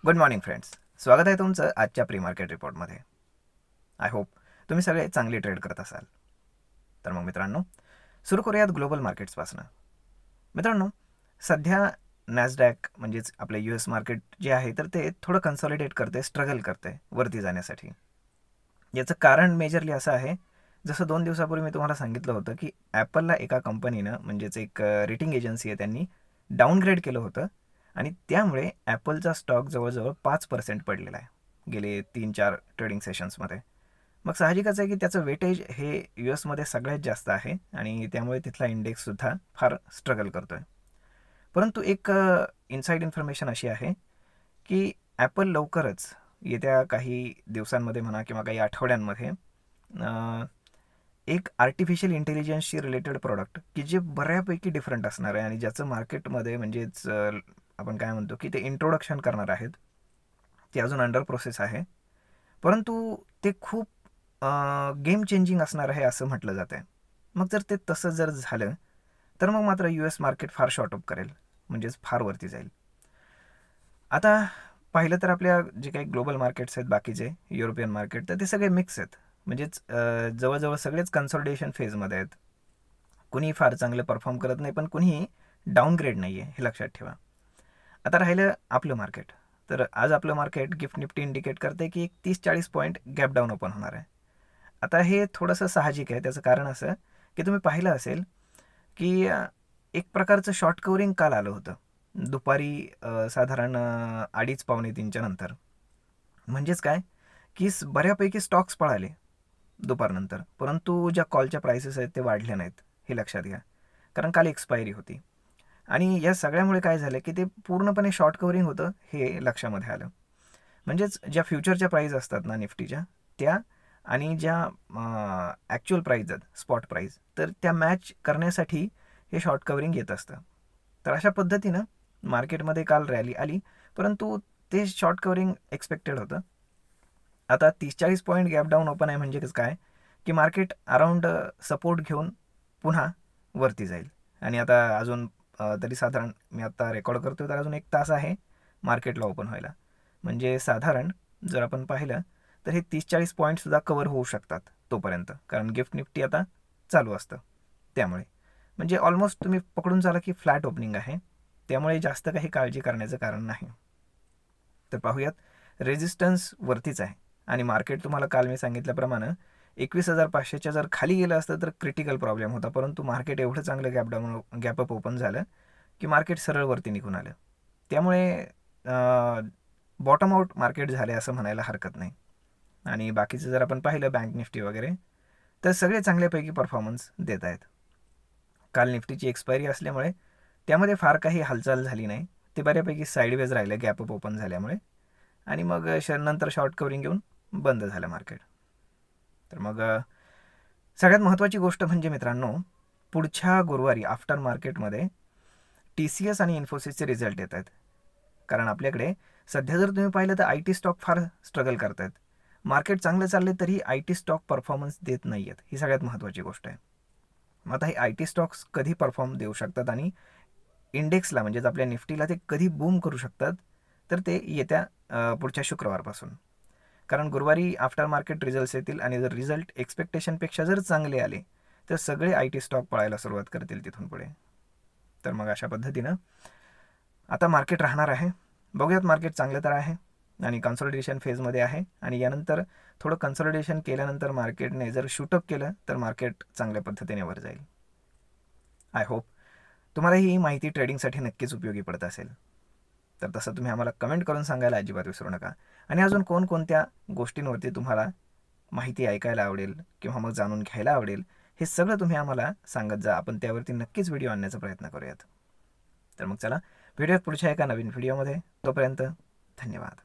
Good morning friends. स्वागत आहे तुमचं आजच्या प्री मार्केट रिपोर्टमध्ये. आय होप तुम्ही सगळे चांगली ट्रेड करत असाल. तर मग मित्रांनो, सुरू करूयात ग्लोबल मार्केट्सपासून. मित्रांनो, सध्या नॅसडॅक म्हणजेच आपले US मार्केट जे आहे तर ते थोडं कन्सॉलिडेट करते, स्ट्रगल करते वरती जाण्यासाठी. याचं कारण मेजरली असं आहे, जसं 2 दिवसापूर्वी मी तुम्हाला सांगितलं होतं की ॲपलला एका कंपनीनं म्हणजेच एक रेटिंग एजन्सी आहे त्यांनी डाऊनग्रेड केलं होतं आणि त्यामुळे ॲपलचा स्टॉक जवळजवळ 5% पडलेला आहे गेले 3-4 ट्रेडिंग सेशन्समध्ये. मग साहजिकच आहे की त्याचं वेटेज हे US मध्ये सगळ्यात जास्त आहे आणि त्यामुळे तिथला इंडेक्ससुद्धा फार स्ट्रगल करतो आहे. परंतु एक इनसाईड इन्फॉर्मेशन अशी आहे की ॲपल लवकरच येत्या काही दिवसांमध्ये म्हणा किंवा काही आठवड्यांमध्ये एक आर्टिफिशियल इंटेलिजन्सशी रिलेटेड प्रॉडक्ट की जे बऱ्यापैकी डिफरंट असणार आहे आणि ज्याचं मार्केटमध्ये म्हणजेच आपण काय म्हणतो की ते इंट्रोडक्शन करणार आहेत. ते अजून अंडर प्रोसेस आहे, परंतु ते खूप गेम चेंजिंग असणार आहे असं म्हटलं जात आहे. मग जर ते तसं जर झालं तर मग मात्र US मार्केट फार शॉर्ट अप करेल, म्हणजेच फार वरती जाईल. आता पाहिलं तर आपल्या जे काही ग्लोबल मार्केट्स आहेत बाकीचे युरोपियन मार्केट तर ते सगळे मिक्स आहेत. म्हणजेच जवळजवळ सगळेच कन्सॉलिडेशन फेजमध्ये आहेत. कुणी फार चांगलं परफॉर्म करत नाही, पण कुणीही डाऊनग्रेड नाही आहे, हे लक्षात ठेवा. आता राहिलं आपलं मार्केट. तर आज आपलं मार्केट गिफ्ट निफ्टी इंडिकेट करते की एक 30-40 पॉईंट गॅप डाऊन ओपन होणार आहे. आता हे थोडंसं साहजिक आहे. त्याचं कारण असं की तुम्ही पाहिलं असेल की एक प्रकारचं शॉर्ट कवरिंग काल आलं होतं दुपारी साधारण 2:30-3च्या नंतर. म्हणजेच काय की बऱ्यापैकी स्टॉक्स पळाले दुपारनंतर, परंतु ज्या कॉलच्या प्राइसेस आहेत ते वाढल्या नाहीत, हे लक्षात घ्या. कारण काल एक्सपायरी होती आणि या सगळ्यामुळे काय झालं की ते पूर्णपणे शॉर्ट कवरिंग होतं हे लक्षामध्ये आलं. म्हणजेच ज्या फ्युचरच्या प्राईज असतात ना निफ्टीच्या, त्या आणि ज्या ॲक्च्युअल प्राईज आहेत स्पॉट प्राईज, तर त्या मॅच करण्यासाठी हे शॉर्ट कवरिंग येत असतं. तर अशा पद्धतीनं मार्केटमध्ये काल रॅली आली, परंतु ते शॉर्ट कवरिंग एक्सपेक्टेड होतं. आता 30-40 पॉईंट गॅप डाऊन ओपन आहे म्हणजे काय की मार्केट अराउंड सपोर्ट घेऊन पुन्हा वरती जाईल. आणि आता अजून तरी साधारण मी आता रेकॉर्ड करतो तर अजून 1 तास आहे मार्केटला ओपन व्हायला. म्हणजे साधारण जर आपण पाहिलं तर हे 30-40 पॉईंटसुद्धा कवर होऊ शकतात तोपर्यंत, कारण गिफ्ट निफ्टी आता चालू असतं. त्यामुळे म्हणजे ऑलमोस्ट तुम्ही पकडून चाला की फ्लॅट ओपनिंग आहे, त्यामुळे जास्त काही काळजी करण्याचं कारण नाही. तर पाहूयात, रेजिस्टन्स वरतीच आहे आणि मार्केट तुम्हाला काल मी सांगितल्याप्रमाणे 21,500च्या जर खाली गेलं असतं तर क्रिटिकल प्रॉब्लेम होता, परंतु मार्केट एवढं चांगलं गॅपअप ओपन झालं की मार्केट सरळ वरती निघून आलं. त्यामुळे बॉटम आउट मार्केट झाले असं म्हणायला हरकत नाही. आणि बाकीचं जर आपण पाहिलं बँक निफ्टी वगैरे, तर सगळे चांगल्यापैकी परफॉर्मन्स देत आहेत. काल निफ्टीची एक्सपायरी असल्यामुळे त्यामध्ये फार काही हालचाल झाली नाही, ते बऱ्यापैकी साईडवेज राहिलं गॅपअप ओपन झाल्यामुळे. आणि मग नंतर शॉर्ट कवरिंग घेऊन बंद झालं मार्केट. तर मग सगळ्यात महत्त्वाची गोष्ट म्हणजे मित्रांनो, पुढच्या गुरुवारी आफ्टर मार्केटमध्ये TCS आणि इन्फोसिसचे रिझल्ट येत आहेत. कारण आपल्याकडे सध्या जर तुम्ही पाहिलं तर IT स्टॉक फार स्ट्रगल करत आहेत. मार्केट चांगलं चालले तरी IT स्टॉक परफॉर्मन्स देत नाही आहेत, ही सगळ्यात महत्त्वाची गोष्ट आहे. मग आता हे IT स्टॉक्स कधी परफॉर्म देऊ शकतात आणि इंडेक्सला म्हणजेच आपल्या निफ्टीला ते कधी बूम करू शकतात, तर ते येत्या पुढच्या शुक्रवारपासून. कारण गुरुवारी आफ्टर मार्केट रिझल्ट्स येतील आणि जर रिझल्ट एक्सपेक्टेशनपेक्षा जर चांगले आले तर सगळे IT स्टॉक पळायला सुरुवात करतील तिथून पुढे. तर मग अशा पद्धतीनं आता मार्केट राहणार आहे. बघूयात, मार्केट चांगलं तर आहे आणि कन्सॉलिडेशन फेजमध्ये आहे आणि यानंतर थोडं कन्सॉलिडेशन केल्यानंतर मार्केटने जर शूटअप केलं तर मार्केट चांगल्या पद्धतीने वर जाईल. आय होप तुम्हाला ही माहिती ट्रेडिंगसाठी नक्कीच उपयोगी पडत असेल. तर तसं तुम्ही आम्हाला कमेंट करून सांगायला अजिबात विसरू नका. आणि अजून कोणकोणत्या गोष्टींवरती तुम्हाला माहिती ऐकायला आवडेल किंवा मग जाणून घ्यायला आवडेल, हे सगळं तुम्ही आम्हाला सांगत जा. आपण त्यावरती नक्कीच व्हिडिओ आणण्याचा प्रयत्न करूयात. तर मग चला, भेटूयात पुढच्या एका नवीन व्हिडिओमध्ये. तोपर्यंत धन्यवाद.